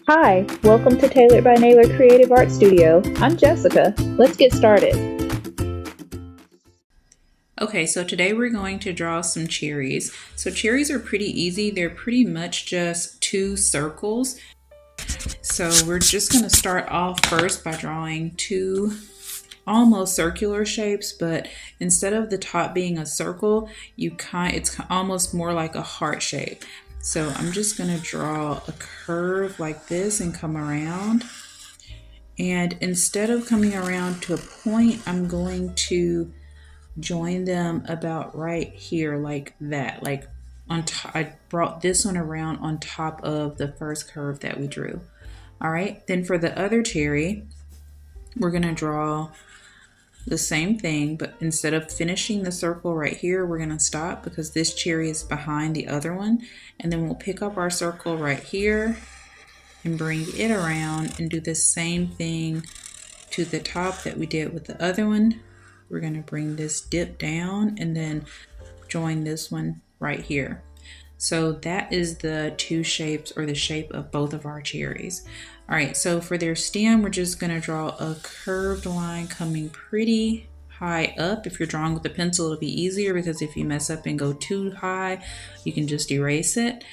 Hi, welcome to Tailored by Naylor Creative Art Studio. I'm Jessica. Let's get started. Okay, so today we're going to draw some cherries. So cherries are pretty easy. They're pretty much just two circles. So we're just going to start off first by drawing two almost circular shapes, but instead of the top being a circle, it's almost more like a heart shape. So I'm just going to draw a curve like this and come around. And instead of coming around to a point, I'm going to join them about right here like that, like on top. I brought this one around on top of the first curve that we drew. All right, then for the other cherry, we're going to draw the same thing, but instead of finishing the circle right here, we're going to stop because this cherry is behind the other one, and then we'll pick up our circle right here and bring it around and do the same thing to the top that we did with the other one. We're going to bring this dip down and then join this one right here. So that is the two shapes, or the shape of both of our cherries. All right, so for their stem, we're just going to draw a curved line coming pretty high up. If you're drawing with a pencil, it'll be easier because if you mess up and go too high, you can just erase it.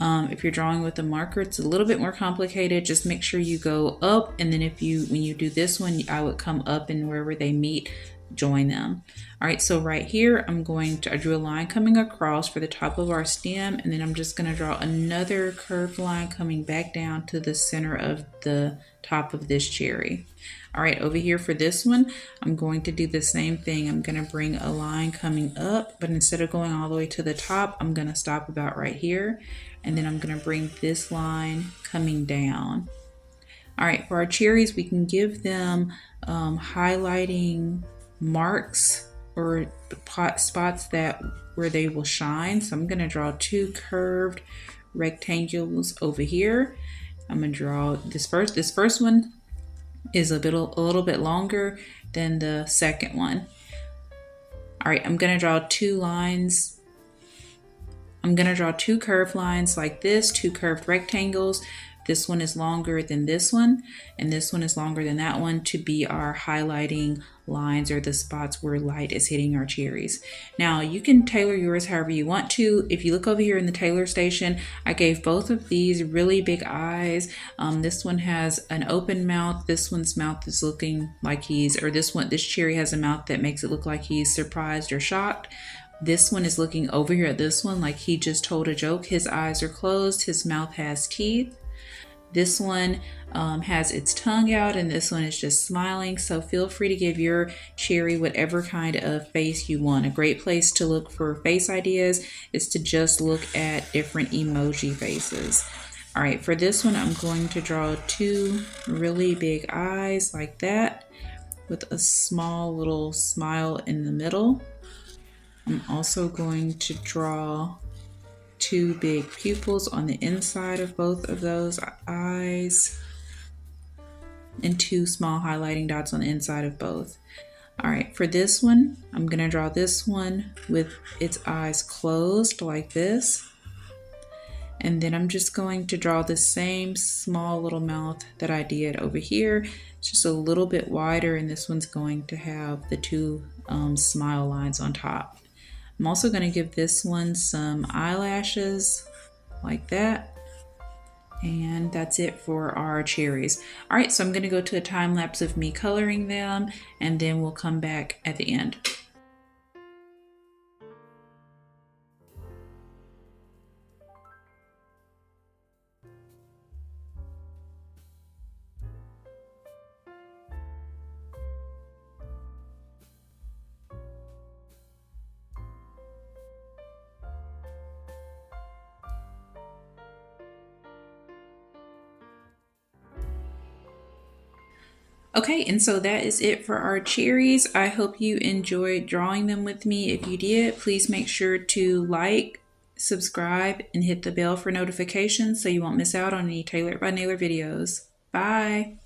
If you're drawing with a marker, it's a little bit more complicated. Just make sure you go up, and then when you do this one, I would come up, and wherever they meet, join them. All right, so right here, I drew a line coming across for the top of our stem, and then I'm just going to draw another curved line coming back down to the center of the top of this cherry. All right, over here for this one, I'm going to do the same thing. I'm going to bring a line coming up, but instead of going all the way to the top, I'm going to stop about right here, and then I'm going to bring this line coming down. All right, for our cherries, we can give them highlighting marks or spots where they will shine. So I'm going to draw two curved rectangles over here. I'm going to draw this first. This first one is a little bit longer than the second one. All right, I'm going to draw two lines. I'm going to draw two curved lines like this, two curved rectangles. This one is longer than this one, and this one is longer than that one to be our highlighting lines, or the spots where light is hitting our cherries. Now you can tailor yours however you want to. If you look over here in the tailor station, I gave both of these really big eyes. This one has an open mouth. This one's mouth is looking like this cherry has a mouth that makes it look like he's surprised or shocked. This one is looking over here at this one like he just told a joke. His eyes are closed, his mouth has teeth. This one has its tongue out, and this one is just smiling. So feel free to give your cherry whatever kind of face you want. A great place to look for face ideas is to just look at different emoji faces. All right, for this one, I'm going to draw two really big eyes like that with a small little smile in the middle. I'm also going to draw two big pupils on the inside of both of those eyes, and two small highlighting dots on the inside of both. All right, for this one, I'm going to draw this one with its eyes closed like this. And then I'm just going to draw the same small little mouth that I did over here. It's just a little bit wider, and this one's going to have the two smile lines on top. I'm also going to give this one some eyelashes like that. And that's it for our cherries. All right, so I'm going to go to a time lapse of me coloring them, and then we'll come back at the end. Okay, and so that is it for our cherries. I hope you enjoyed drawing them with me. If you did, please make sure to like, subscribe, and hit the bell for notifications so you won't miss out on any Tailored by Naylor videos. Bye!